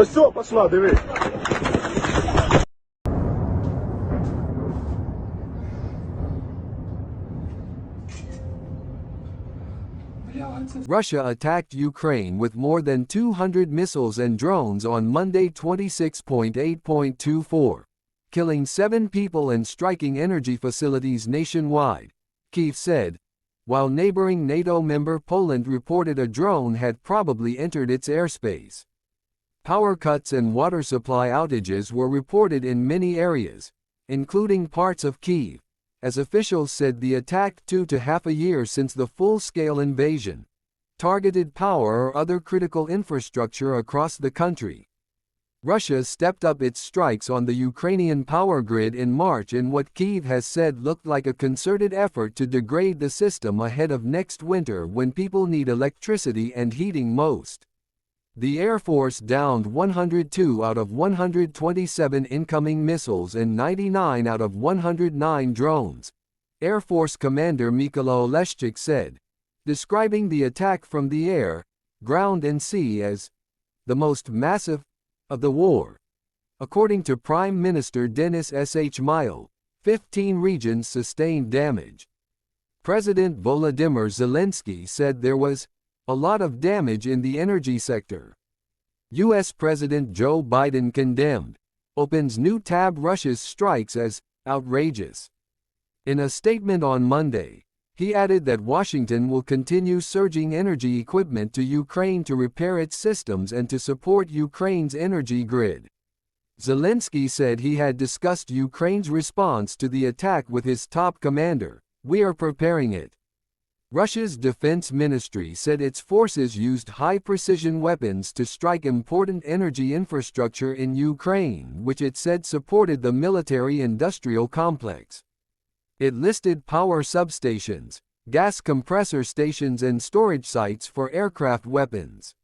Ось все, пошла, диви. Russia attacked Ukraine with more than 200 missiles and drones on Monday 26/8/24, killing 7 people and striking energy facilities nationwide, Kyiv said, while neighbouring NATO member Poland reported a drone had probably entered its airspace. Power cuts and water supply outages were reported in many areas, including parts of Kyiv, as officials said the attack 2.5 years since the full-scale invasion targeted power or other critical infrastructure across the country. Russia stepped up its strikes on the Ukrainian power grid in March in what Kyiv has said looked like a concerted effort to degrade the system ahead of next winter when people need electricity and heating most. The Air Force downed 102 out of 127 incoming missiles and 99 out of 109 drones, Air Force Commander Mykola Oleshchuk said, describing the attack from the air, ground and sea as the most massive of the war. According to Prime Minister Denis Shmyhal, 15 regions sustained damage. President Volodymyr Zelensky said there was a lot of damage in the energy sector. U.S. President Joe Biden condemned, opens new tab Russia's strikes as outrageous. In a statement on Monday, he added that Washington will continue surging energy equipment to Ukraine to repair its systems and to support Ukraine's energy grid. Zelensky said he had discussed Ukraine's response to the attack with his top commander. "We are preparing it." Russia's defense ministry said its forces used high-precision weapons to strike important energy infrastructure in Ukraine, which it said supported the military-industrial complex. It listed power substations, gas compressor stations and storage sites for aircraft weapons.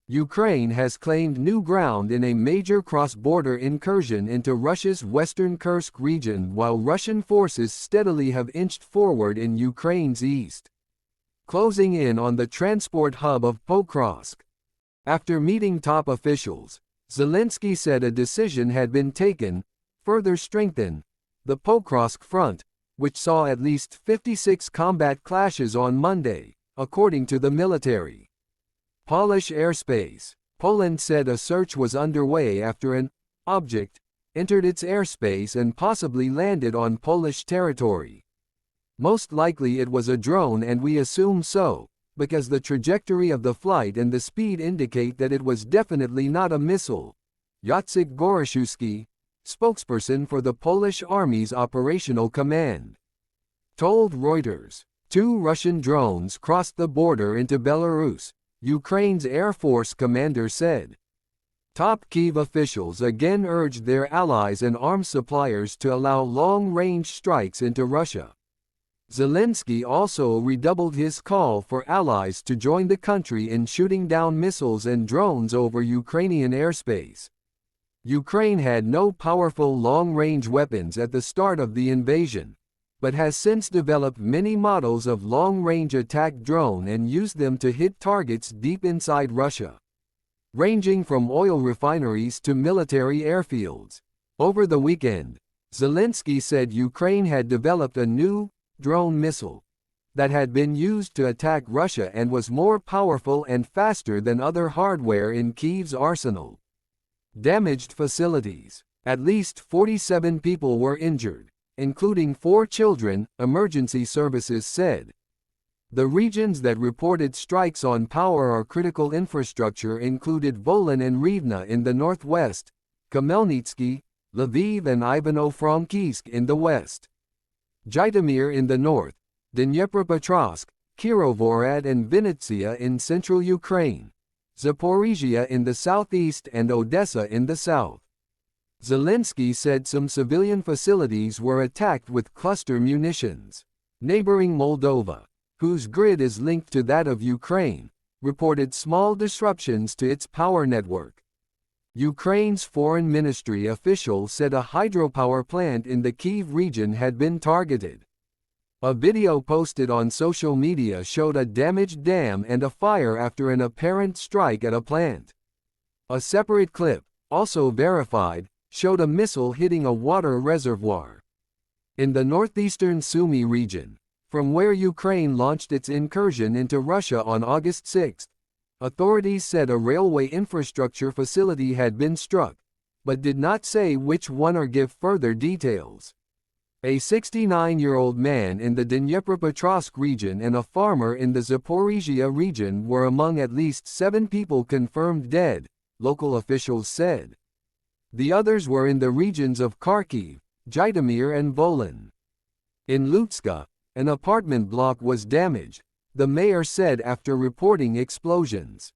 Ukraine has claimed new ground in a major cross-border incursion into Russia's western Kursk region while Russian forces steadily have inched forward in Ukraine's east, closing in on the transport hub of Pokrovsk. After meeting top officials, Zelensky said a decision had been taken, further strengthen the Pokrovsk front, which saw at least 56 combat clashes on Monday, according to the military. Polish airspace. Poland said a search was underway after an object entered its airspace and possibly landed on Polish territory. Most likely it was a drone, and we assume so, because the trajectory of the flight and the speed indicate that it was definitely not a missile. Jacek Goroshuski, spokesperson for the Polish Army's Operational Command, told Reuters. 2 Russian drones crossed the border into Belarus, Ukraine's Air Force commander said. Top Kyiv officials again urged their allies and arms suppliers to allow long-range strikes into Russia. Zelensky also redoubled his call for allies to join the country in shooting down missiles and drones over Ukrainian airspace. Ukraine had no powerful long-range weapons at the start of the invasion, but has since developed many models of long-range attack drone and used them to hit targets deep inside Russia, ranging from oil refineries to military airfields. Over the weekend, Zelensky said Ukraine had developed a new drone missile that had been used to attack Russia and was more powerful and faster than other hardware in Kyiv's arsenal. Damaged facilities. At least 47 people were injured, including 4 children, emergency services said. The regions that reported strikes on power or critical infrastructure included Volyn and Rivne in the northwest, Khmelnytsky, Lviv and Ivano-Frankivsk in the west, Zhytomyr in the north, Dnipropetrovsk, Kirovohrad and Vinnytsia in central Ukraine, Zaporizhia in the southeast and Odessa in the south. Zelensky said some civilian facilities were attacked with cluster munitions. Neighboring Moldova, whose grid is linked to that of Ukraine, reported small disruptions to its power network. Ukraine's foreign ministry official said a hydropower plant in the Kyiv region had been targeted. A video posted on social media showed a damaged dam and a fire after an apparent strike at a plant. A separate clip, also verified, showed a missile hitting a water reservoir in the northeastern Sumy region, from where Ukraine launched its incursion into Russia on August 6. Authorities said a railway infrastructure facility had been struck, but did not say which one or give further details. A 69-year-old man in the Dnipropetrovsk region and a farmer in the Zaporizhia region were among at least 7 people confirmed dead, local officials said. The others were in the regions of Kharkiv, Zhytomyr and Volyn. In Lutska, an apartment block was damaged, the mayor said after reporting explosions.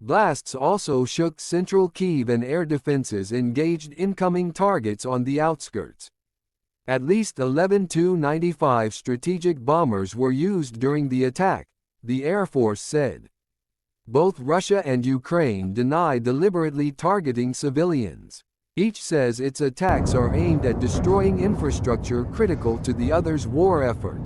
Blasts also shook central Kyiv and air defenses engaged incoming targets on the outskirts. At least 11 Tu-95 strategic bombers were used during the attack, the Air Force said. Both Russia and Ukraine deny deliberately targeting civilians. Each says its attacks are aimed at destroying infrastructure critical to the other's war effort.